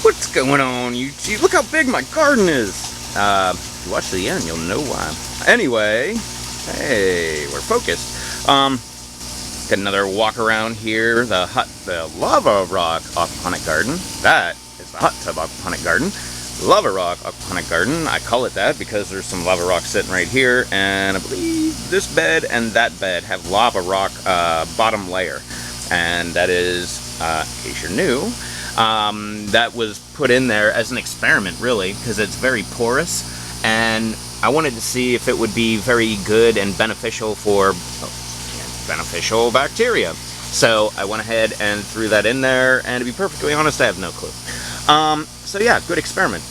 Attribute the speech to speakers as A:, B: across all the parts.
A: What's going on, YouTube? Look how big my garden is. If you watch to the end, you'll know why. Anyway, hey, we're focused. Got another walk around here. The lava rock aquaponic garden. That is the hot tub aquaponic garden. Lava rock aquaponic garden. I call it that because there's some lava rock sitting right here, and I believe this bed and that bed have lava rock bottom layer, and that is, in case you're new, that was put in there as an experiment, really, because it's very porous, and I wanted to see if it would be very good and beneficial for beneficial bacteria. So I went ahead and threw that in there, and to be perfectly honest, I have no clue. So yeah, good experiment.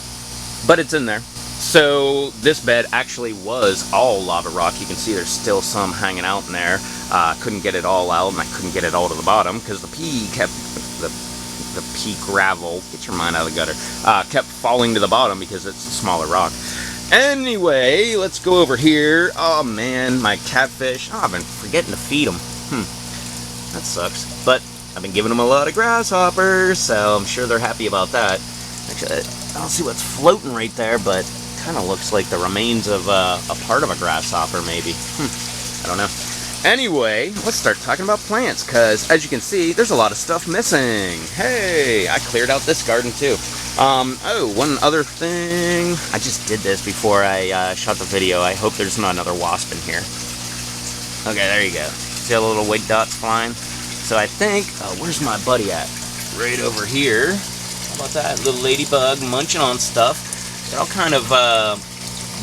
A: But it's in there. So this bed actually was all lava rock. You can see there's still some hanging out in there. Couldn't get it all out, and I couldn't get it all to the bottom because the pea kept, the pea gravel, get your mind out of the gutter, kept falling to the bottom because it's a smaller rock. Anyway, let's go over here. Oh man, my catfish. Oh, I've been forgetting to feed them. That sucks. But I've been giving them a lot of grasshoppers, so I'm sure they're happy about that. Actually, I don't see what's floating right there, but kind of looks like the remains of a part of a grasshopper, maybe. I don't know. Anyway, let's start talking about plants, because as you can see, there's a lot of stuff missing. Hey, I cleared out this garden too. Oh, one other thing. I just did this before I shot the video. I hope there's not another wasp in here. Okay, there you go. See all the little white dots flying? So I think, where's my buddy at? Right over here. How about that? Little ladybug munching on stuff. They're all kind of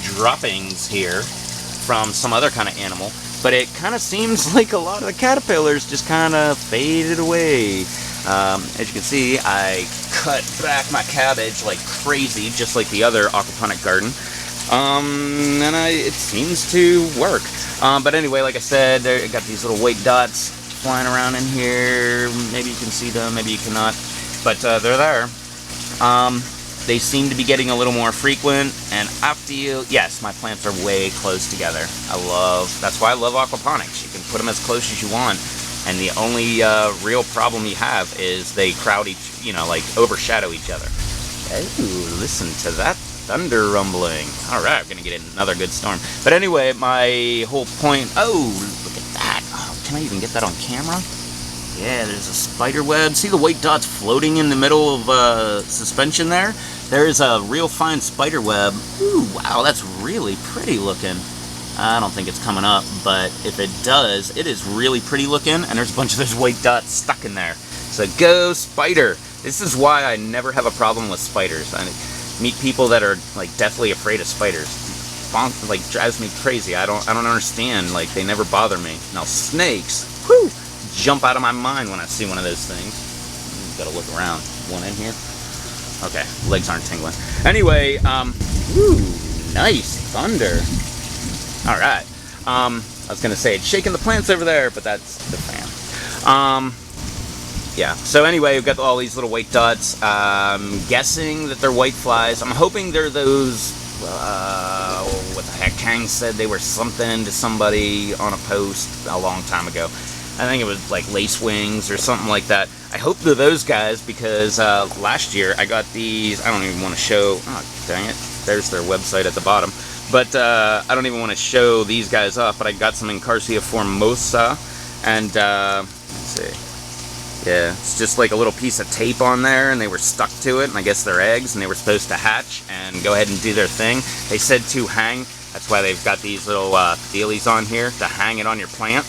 A: droppings here from some other kind of animal. But it kind of seems like a lot of the caterpillars just kind of faded away. As you can see, I cut back my cabbage like crazy, just like the other aquaponic garden. And it seems to work. But anyway, like I said, I got these little white dots flying around in here. Maybe you can see them, maybe you cannot. But they're there. They seem to be getting a little more frequent, and I feel, yes, my plants are way close together. That's why I love aquaponics. You can put them as close as you want, and the only real problem you have is they crowd like overshadow each other. Oh, listen to that thunder rumbling. Alright, I'm gonna get another good storm. But anyway, my whole point, oh, look at that. Oh, can I even get that on camera? Yeah, there's a spider web. See the white dots floating in the middle of suspension there? There's a real fine spider web. Ooh, wow, that's really pretty looking. I don't think it's coming up, but if it does, it is really pretty looking, and there's a bunch of those white dots stuck in there. So go spider. This is why I never have a problem with spiders. I meet people that are like deathly afraid of spiders. Like drives me crazy. I don't understand. Like they never bother me. Now snakes, whew, jump out of my mind when I see one of those things. Gotta look around. One in here. Okay, legs aren't tingling. Anyway, ooh, nice thunder. All right. I was gonna say it's shaking the plants over there, but that's the fan. Yeah. So anyway, we've got all these little white dots. Guessing that they're white flies. I'm hoping they're those. What the heck? Kang said they were something to somebody on a post a long time ago. I think it was like lace wings or something like that. I hope they're those guys because last year I got these. I don't even want to show. Oh, dang it. There's their website at the bottom. But I don't even want to show these guys off. But I got some Incarcia formosa. And let's see. Yeah, it's just like a little piece of tape on there, and they were stuck to it, and I guess they're eggs, and they were supposed to hatch and go ahead and do their thing. They said to hang. That's why they've got these little feelies on here to hang it on your plant.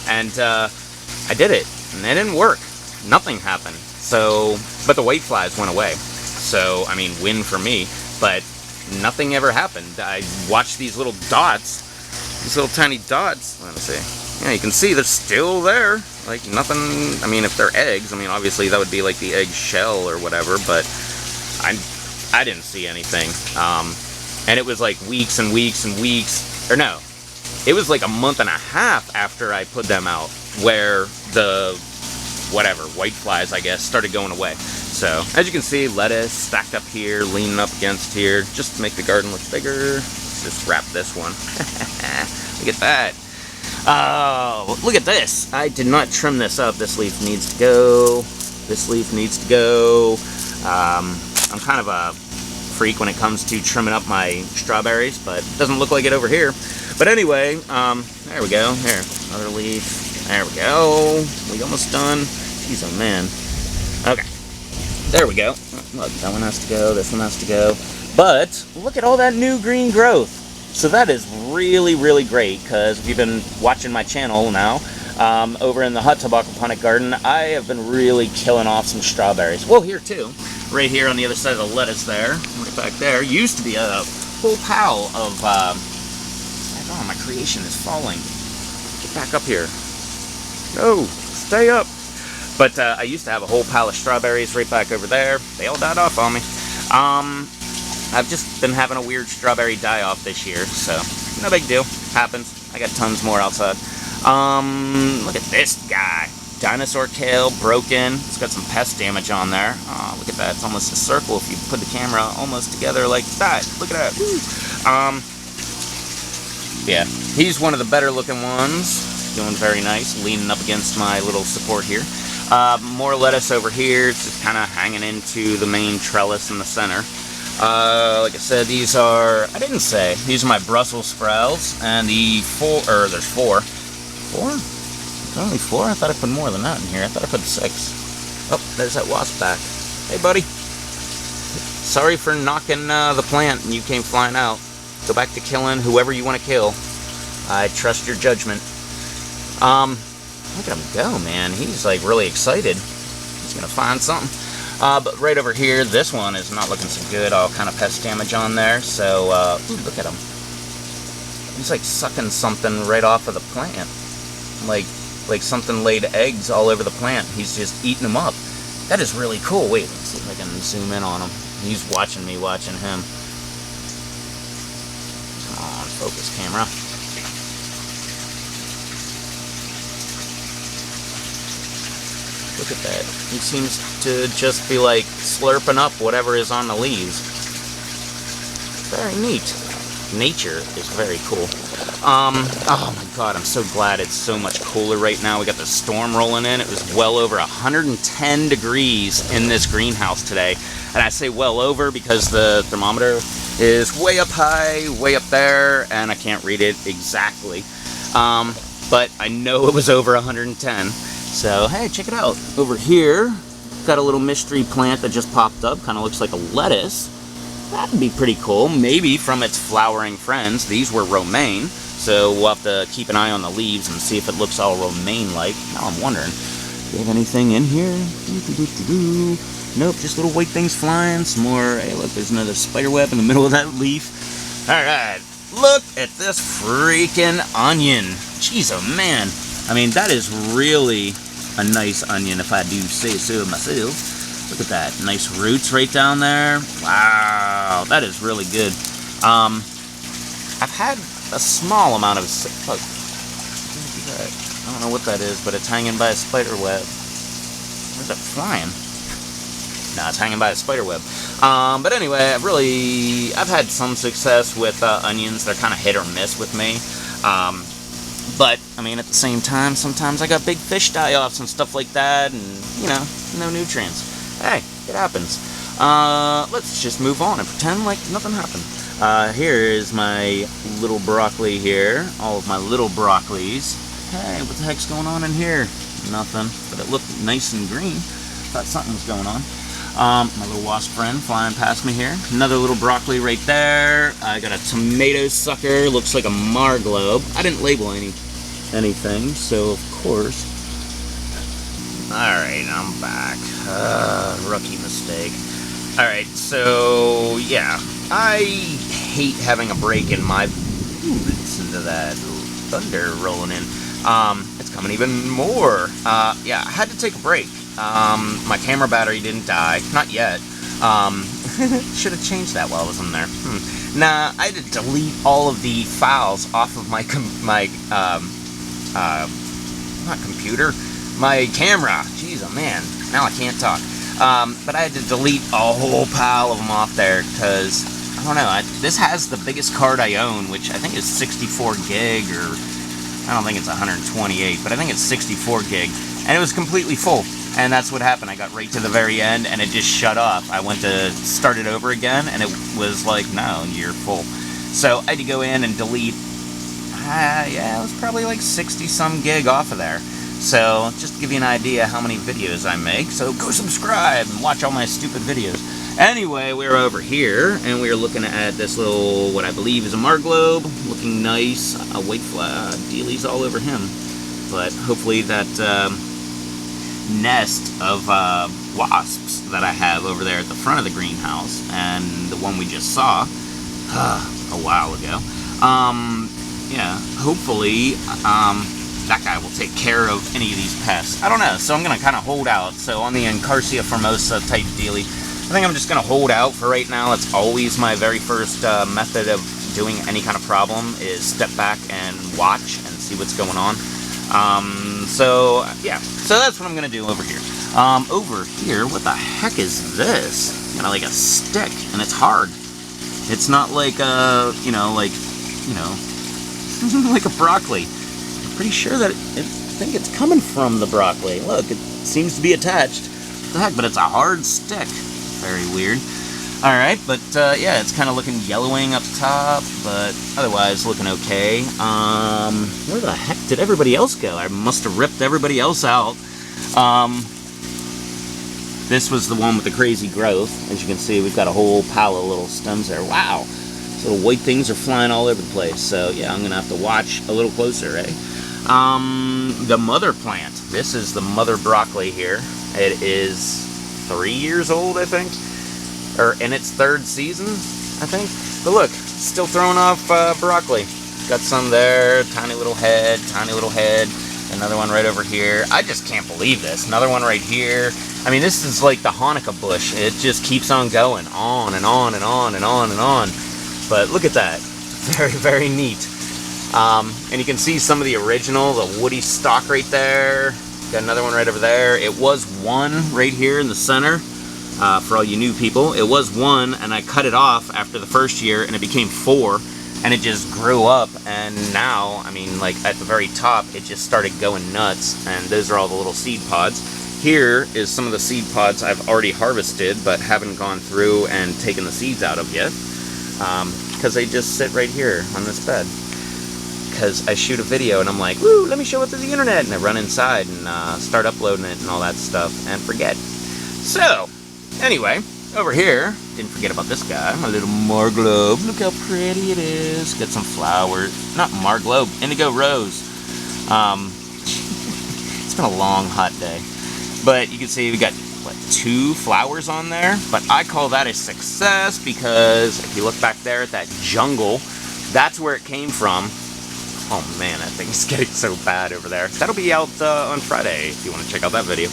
A: And I did it, and it didn't work. Nothing happened. So, but the white flies went away. So, I mean, win for me. But nothing ever happened. I watched these little dots, these little tiny dots. Let me see. Yeah, you can see they're still there. Like nothing. I mean, if they're eggs, I mean, obviously that would be like the egg shell or whatever. But I didn't see anything. And it was like weeks and weeks and weeks. Or no. It was like a month and a half after I put them out where the, whatever, white flies, I guess, started going away. So, as you can see, lettuce stacked up here, leaning up against here, just to make the garden look bigger. Let's just wrap this one. Look at that. Oh, look at this. I did not trim this up. This leaf needs to go. This leaf needs to go. I'm kind of a freak when it comes to trimming up my strawberries, but it doesn't look like it over here. But anyway, there we go. Here, another leaf. There we go. We almost done. Jeez, oh man. Okay, there we go. Look, that one has to go. This one has to go. But look at all that new green growth. So that is really, really great, because if you've been watching my channel now, over in the hot tub aquaponic garden, I have been really killing off some strawberries. Well, here too. Right here on the other side of the lettuce there, right back there, used to be a whole pile of, oh, my creation is falling. Get back up here. No, stay up. But I used to have a whole pile of strawberries right back over there. They all died off on me. I've just been having a weird strawberry die-off this year, so no big deal. Happens. I got tons more outside. Look at this guy. Dinosaur kale, broken. It's got some pest damage on there. Oh, look at that. It's almost a circle if you put the camera almost together like that. Look at that. Yeah, he's one of the better looking ones. Doing very nice, leaning up against my little support here. More lettuce over here. It's just kind of hanging into the main trellis in the center. Like I said, these are, I didn't say, these are my Brussels sprouts, and the there's four. Four? Only 4? I thought I put more than that in here. I thought I put 6. Oh, there's that wasp back. Hey, buddy. Sorry for knocking the plant and you came flying out. Go back to killing whoever you want to kill. I trust your judgment. Look at him go, man. He's like really excited. He's gonna find something. But right over here, this one is not looking so good. All kind of pest damage on there. So, ooh, look at him. He's like sucking something right off of the plant. Like something laid eggs all over the plant. He's just eating them up. That is really cool. Wait, let's see if I can zoom in on him. He's watching me, watching him. Come on, focus camera. Look at that. He seems to just be like slurping up whatever is on the leaves. Very neat. Nature is very cool. Oh my god, I'm so glad it's so much cooler right now. We got the storm rolling in. It was well over 110 degrees in this greenhouse today. And I say well over because the thermometer is way up high, way up there, and I can't read it exactly. But I know it was over 110. So, hey, check it out. Over here, got a little mystery plant that just popped up. Kind of looks like a lettuce. That'd be pretty cool. Maybe from its flowering friends. These were romaine, so we'll have to keep an eye on the leaves and see if it looks all romaine-like. Now I'm wondering, do we have anything in here? Nope, just little white things flying. Some more. Hey, look, there's another spider web in the middle of that leaf. Alright, look at this freaking onion. Jeez, oh man. I mean, that is really a nice onion, if I do say so myself. Look at that. Nice roots right down there. Wow, that is really good. I've had a small amount of... Look. I don't know what that is, but it's hanging by a spider web. Where's that flying? No, it's hanging by a spider web. But anyway, I've had some success with onions. They're kind of hit or miss with me. But, I mean, at the same time, sometimes I got big fish die-offs and stuff like that, and, you know, no nutrients. Hey, it happens. Let's just move on and pretend like nothing happened. Here is my little broccoli here. All of my little broccolis. Hey, what the heck's going on in here? Nothing, but it looked nice and green. Thought something was going on. My little wasp friend flying past me here. Another little broccoli right there. I got a tomato sucker. Looks like a marglobe. I didn't label anything, so of course. Alright, I'm back. Rookie mistake. Alright, so yeah. I hate having a break in my... Ooh, listen to that thunder rolling in. It's coming even more. Yeah, I had to take a break. My camera battery didn't die. Not yet. Should have changed that while I was in there. Nah, I had to delete all of the files off of my not computer, my camera. Jeez, oh man, now I can't talk. But I had to delete a whole pile of them off there because, I don't know, this has the biggest card I own, which I think is 64 gig, or I don't think it's 128, but I think it's 64 gig, and it was completely full. And that's what happened. I got right to the very end and it just shut off. I went to start it over again and it was like, no, you're full. So I had to go in and delete, yeah, it was probably like 60 some gig off of there. So just to give you an idea how many videos I make. So go subscribe and watch all my stupid videos. Anyway, we're over here and we're looking at this little, what I believe is a marglobe, looking nice. White dealies all over him. But hopefully that nest of wasps that I have over there at the front of the greenhouse and the one we just saw a while ago, yeah, hopefully that guy will take care of any of these pests. I don't know, so I'm going to kind of hold out. So on the Encarsia formosa type dealie, I think I'm just going to hold out for right now. It's always my very first method of doing any kind of problem is step back and watch and see what's going on. So yeah, so that's what I'm gonna do over here. Over here, what the heck is this? Like a stick, and it's hard. It's not like like a broccoli. I'm pretty sure that I think it's coming from the broccoli. Look, it seems to be attached. What the heck? But it's a hard stick. Very weird. All right, but yeah, it's kind of looking yellowing up top, but otherwise looking okay. Where the heck did everybody else go? I must have ripped everybody else out. This was the one with the crazy growth. As you can see, we've got a whole pile of little stems there. Wow, these little white things are flying all over the place. So yeah, I'm gonna have to watch a little closer, eh? The mother plant. This is the mother broccoli here. It is 3 years old, I think. Or in its 3rd season, I think. But look, still throwing off broccoli. Got some there, tiny little head, another one right over here. I just can't believe this. Another one right here. I mean, this is like the Hanukkah bush. It just keeps on going, on and on and on and on and on. But look at that. Very, very neat. And you can see some of the original, the woody stalk right there. Got another one right over there. It was one right here in the center. For all you new people, it was one, and I cut it off after the first year, and it became 4, and it just grew up, and now, I mean, like, at the very top, it just started going nuts, and those are all the little seed pods. Here is some of the seed pods I've already harvested, but haven't gone through and taken the seeds out of yet, because they just sit right here on this bed. Because I shoot a video, and I'm like, woo, let me show it to the internet, and I run inside and start uploading it and all that stuff, and forget. So, anyway, over here, didn't forget about this guy, my little marglobe. Look how pretty it is. Got some flowers. Not marglobe, indigo rose. It's been a long, hot day. But you can see we got, what, 2 flowers on there? But I call that a success because if you look back there at that jungle, that's where it came from. Oh man, that thing's getting so bad over there. That'll be out on Friday if you want to check out that video.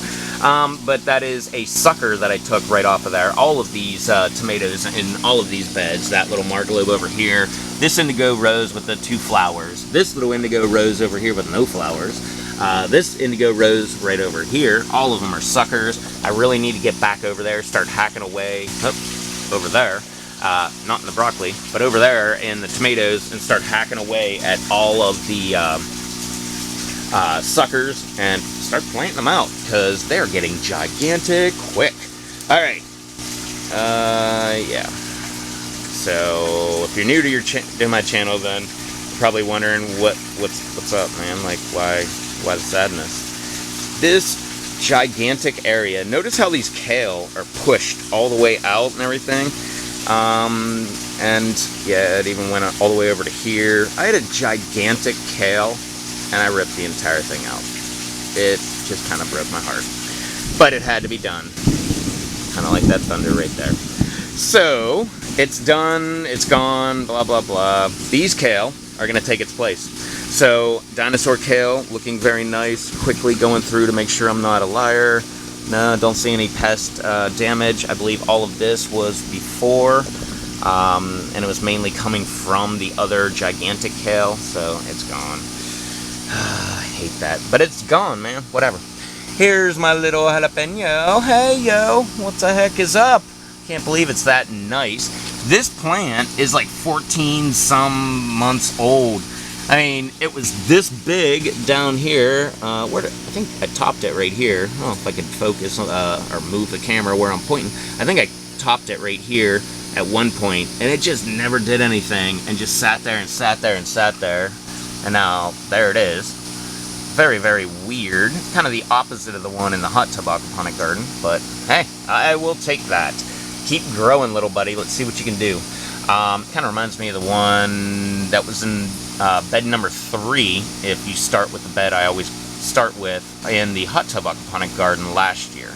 A: But that is a sucker that I took right off of there. All of these tomatoes in all of these beds. That little marglobe over here. This indigo rose with the 2 flowers. This little indigo rose over here with no flowers. This indigo rose right over here. All of them are suckers. I really need to get back over there, start hacking away. Over there. Not in the broccoli, but over there in the tomatoes, and start hacking away at all of the suckers and start planting them out because they're getting gigantic quick. All right, yeah. So if you're new to my channel, then you're probably wondering what's up, man. Like why the sadness? This gigantic area. Notice how these kale are pushed all the way out and everything. And yeah, it even went all the way over to here. I had a gigantic kale, and I ripped the entire thing out. It just kind of broke my heart. But it had to be done. Kind of like that thunder right there. So, it's done, it's gone, blah, blah, blah. These kale are going to take its place. So, dinosaur kale, looking very nice, quickly going through to make sure I'm not a liar. No, don't see any pest damage. I believe all of this was before, and it was mainly coming from the other gigantic kale, so it's gone. I hate that, but it's gone, man. Whatever. Here's my little jalapeno. Hey, yo, what the heck is up? Can't believe it's that nice. This plant is like 14 some months old, I mean, it was this big down here. I think I topped it right here. I don't know if I could focus or move the camera where I'm pointing. I think I topped it right here at one point, and it just never did anything, and just sat there and sat there and sat there, and now there it is. Very, very weird. Kind of the opposite of the one in the hot tub aquaponic garden, but hey, I will take that. Keep growing, little buddy. Let's see what you can do. Kind of reminds me of the one that was in bed number 3. If you start with the bed I always start with in the hot tub aquaponic garden last year.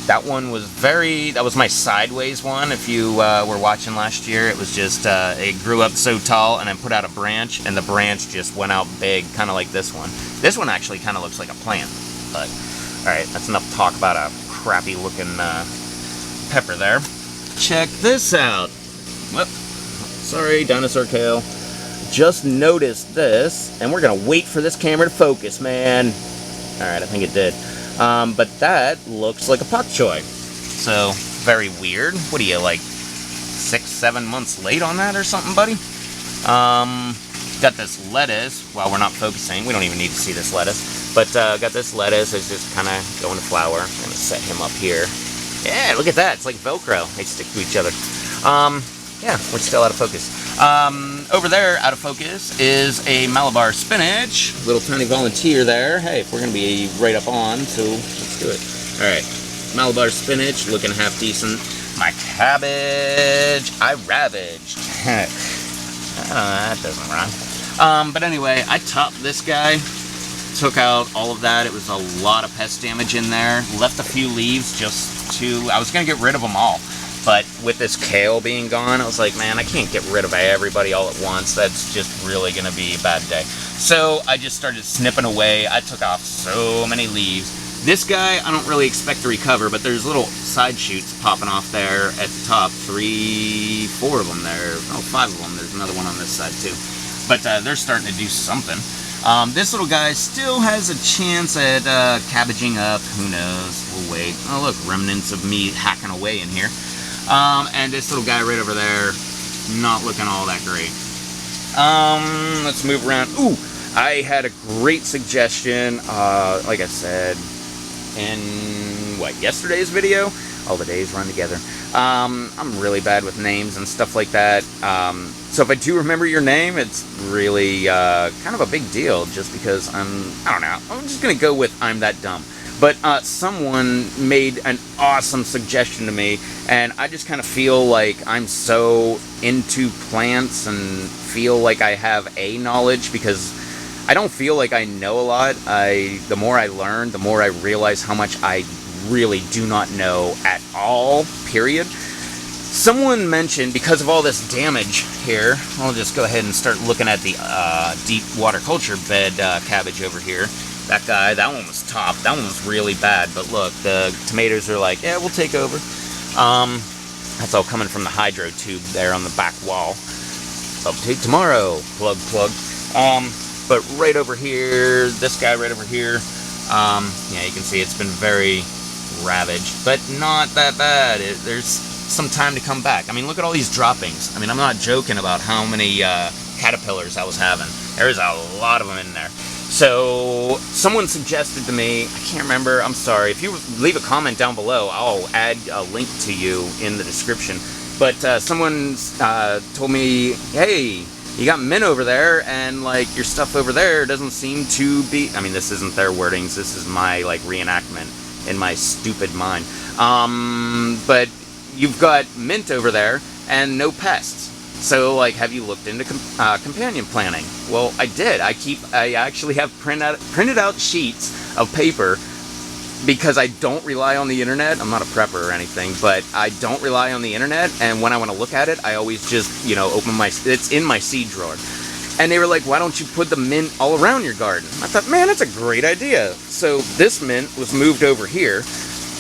A: That one was that was my sideways one. If you were watching last year, it was just, it grew up so tall and then put out a branch, and the branch just went out big, kind of like this one. This one actually kind of looks like a plant, but alright, that's enough talk about a crappy looking pepper there. Check this out. Whoop. Sorry, dinosaur kale. Just noticed this, and we're gonna wait for this camera to focus, man. Alright, I think it did. But that looks like a pak choi. So, very weird. What are you, like 6-7 months late on that or something, buddy? Got this lettuce. While we're not focusing, we don't even need to see this lettuce. But got this lettuce. It's just kind of going to flower. I'm gonna set him up here. Yeah, look at that. It's like Velcro. They stick to each other. Yeah, we're still out of focus. Over there, out of focus, is a Malabar spinach. Little tiny volunteer there. Hey, if we're going to be right up on, so let's do it. Alright, Malabar spinach, looking half decent. My cabbage, I ravaged. That doesn't rhyme. But anyway, I topped this guy. Took out all of that. It was a lot of pest damage in there. Left a few leaves just to... I was going to get rid of them all. But with this kale being gone, I was like, man, I can't get rid of everybody all at once. That's just really going to be a bad day. So I just started snipping away. I took off so many leaves. This guy, I don't really expect to recover, but there's little side shoots popping off there at the top. 3, 4 of them there. Oh, 5 of them. There's another one on this side too. But they're starting to do something. This little guy still has a chance at cabbaging up. Who knows? We'll wait. Oh, look, remnants of me hacking away in here. And this little guy right over there, not looking all that great. Let's move around. Ooh, I had a great suggestion, like I said, in, yesterday's video? All the days run together. I'm really bad with names and stuff like that. So if I do remember your name, it's really, kind of a big deal, just because I don't know, I'm just gonna go with I'm that dumb. But someone made an awesome suggestion to me, and I just kind of feel like I'm so into plants and feel like I have a knowledge, because I don't feel like I know a lot. The more I learn, the more I realize how much I really do not know at all, period. Someone mentioned, because of all this damage here, I'll just go ahead and start looking at the deep water culture bed cabbage over here. That guy, that one was top. That one was really bad, but look, the tomatoes are like, yeah, we'll take over. That's all coming from the hydro tube there on the back wall. Update tomorrow, plug. But right over here, this guy right over here, yeah, you can see it's been very ravaged, but not that bad. There's some time to come back. I mean, look at all these droppings. I mean, I'm not joking about how many caterpillars I was having. There's a lot of them in there. So, someone suggested to me, I can't remember, I'm sorry, if you leave a comment down below, I'll add a link to you in the description. But someone told me, hey, you got mint over there, and like your stuff over there doesn't seem to be, I mean, this isn't their wordings, this is my like reenactment in my stupid mind. But you've got mint over there and no pests. So, like, have you looked into companion planting? Well, I did. I actually have printed out sheets of paper, because I don't rely on the internet. I'm not a prepper or anything, but I don't rely on the internet, and when I want to look at it, I always just, open it's in my seed drawer. And they were like, why don't you put the mint all around your garden? I thought, man, that's a great idea. So this mint was moved over here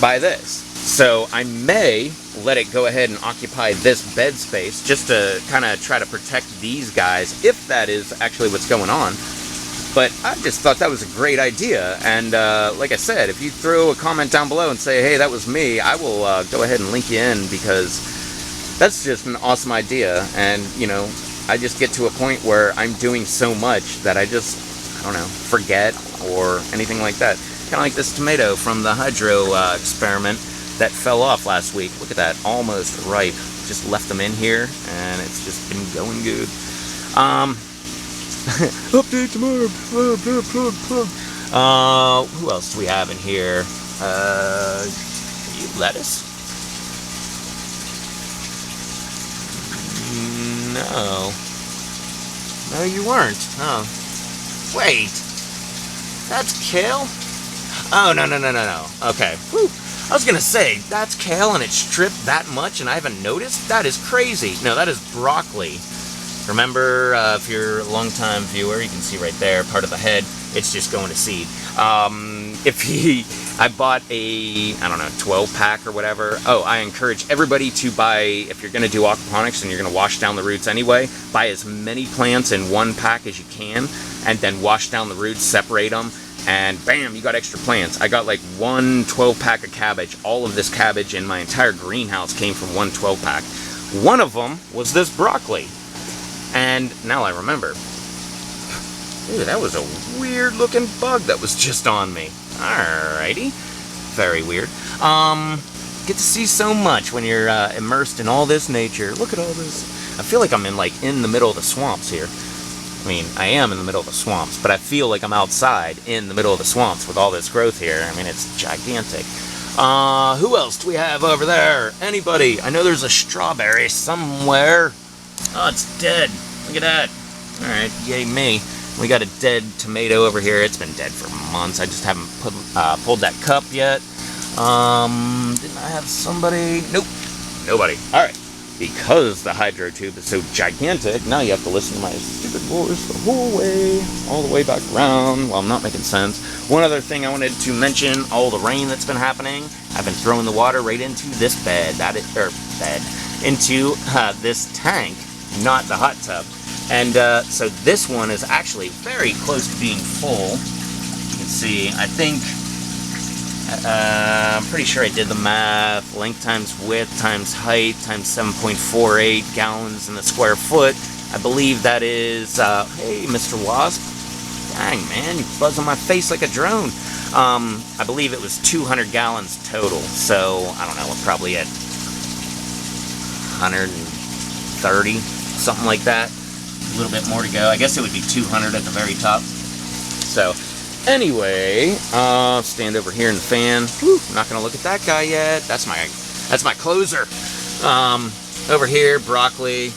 A: by this. So I may let it go ahead and occupy this bed space, just to kind of try to protect these guys, if that is actually what's going on. But I just thought that was a great idea, and like I said, if you throw a comment down below and say, hey, that was me, I will go ahead and link you in, because that's just an awesome idea. And, I just get to a point where I'm doing so much that I don't know, forget or anything like that. Kind of like this tomato from the hydro experiment that fell off last week. Look at that, almost ripe. Just left them in here, and it's just been going good. Update tomorrow. Who else do we have in here? You lettuce? No. No, you weren't. Oh. Wait. That's kale? Oh, no. Okay. Whew. I was gonna say, that's kale and it's stripped that much and I haven't noticed? That is crazy. No, that is broccoli. Remember, if you're a long-time viewer, you can see right there, part of the head, it's just going to seed. I bought a, I don't know, 12-pack or whatever. Oh, I encourage everybody to buy, if you're gonna do aquaponics and you're gonna wash down the roots anyway, buy as many plants in one pack as you can, and then wash down the roots, separate them, and bam, you got extra plants. I got like one 12-pack of cabbage. All of this cabbage in my entire greenhouse came from one 12-pack. One of them was this broccoli. And now I remember. Ew, that was a weird looking bug that was just on me. Alrighty. Very weird. Get to see so much when you're immersed in all this nature. Look at all this. I feel like I'm in the middle of the swamps here. I mean, I am in the middle of the swamps, but I feel like I'm outside in the middle of the swamps with all this growth here. I mean, it's gigantic. Who else do we have over there? Anybody? I know there's a strawberry somewhere. Oh, it's dead. Look at that. Alright, yay me. We got a dead tomato over here. It's been dead for months. I just haven't pulled that cup yet. Didn't I have somebody? Nope. Nobody. Alright. Because the hydro tube is so gigantic, now you have to listen to my stupid voice the whole way, all the way back around. Well, I'm not making sense. One other thing I wanted to mention, all the rain that's been happening, I've been throwing the water right into this into this tank, not the hot tub. And so this one is actually very close to being full. You can see, I think, I'm pretty sure I did the math. Length times width times height times 7.48 gallons in the square foot. I believe that is, hey, Mr. Wasp. Dang, man, you buzz on my face like a drone. I believe it was 200 gallons total. So, I don't know, we're probably at 130, something like that. A little bit more to go. I guess it would be 200 at the very top. So, anyway, stand over here in the fan. Whew, I'm not gonna look at that guy yet. That's my closer. Over here, broccoli.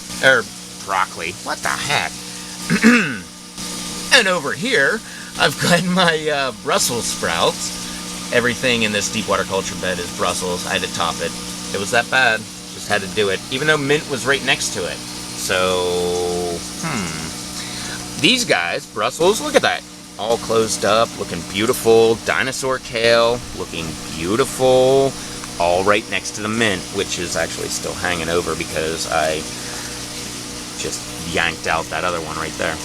A: What the heck? And over here, I've got my Brussels sprouts. Everything in this deep water culture bed is Brussels. I had to top it. It was that bad. Just had to do it. Even though mint was right next to it. So, these guys, Brussels, look at that. All closed up, looking beautiful. Dinosaur kale, looking beautiful. All right next to the mint, which is actually still hanging over because I just yanked out that other one right there.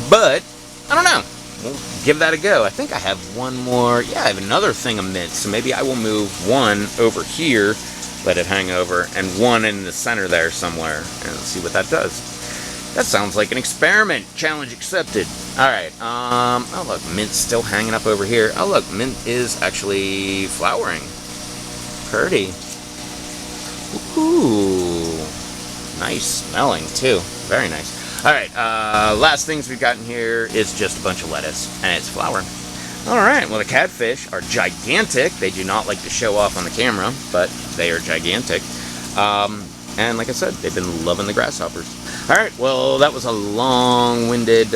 A: But, I don't know. We'll give that a go. I think I have one more. Yeah, I have another thing of mint, so maybe I will move one over here, let it hang over, and one in the center there somewhere, and see what that does. That sounds like an experiment. Challenge accepted. Alright, oh look, mint's still hanging up over here. Oh look, mint is actually flowering. Pretty. Ooh. Nice smelling, too. Very nice. Alright, last things we've got in here is just a bunch of lettuce, and it's flowering. Alright, well the catfish are gigantic. They do not like to show off on the camera, but they are gigantic. And like I said, they've been loving the grasshoppers. Alright, well that was a long-winded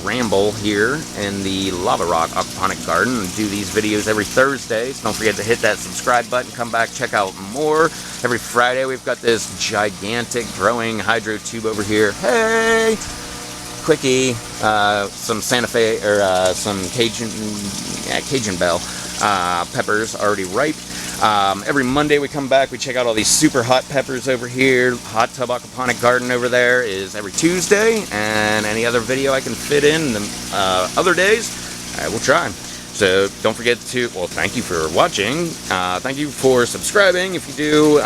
A: ramble here in the Lava Rock Aquaponic Garden. I do these videos every Thursday, so don't forget to hit that subscribe button, come back, check out more. Every Friday we've got this gigantic growing hydro tube over here. Hey! Quickie, some Santa Fe, or some Cajun Bell peppers already ripe. Every Monday we come back, we check out all these super hot peppers over here. Hot Tub Aquaponic Garden over there is every Tuesday, and any other video I can fit in the other days, I will try. So don't forget to, well, thank you for watching. Thank you for subscribing if you do.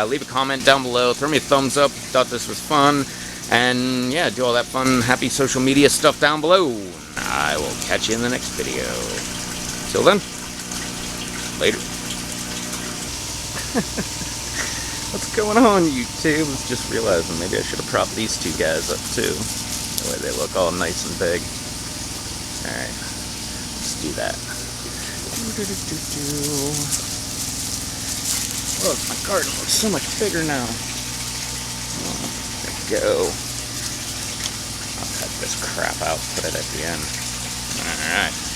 A: Leave a comment down below. Throw me a thumbs up. Thought this was fun. And yeah, do all that fun, happy social media stuff down below. I will catch you in the next video. Till then, later. What's going on, YouTube? I was just realizing maybe I should have propped these two guys up too. That way they look all nice and big. Alright, let's do that. Look, my garden looks so much bigger now. Oh, there we go. I'll cut this crap out, put it at the end. Alright.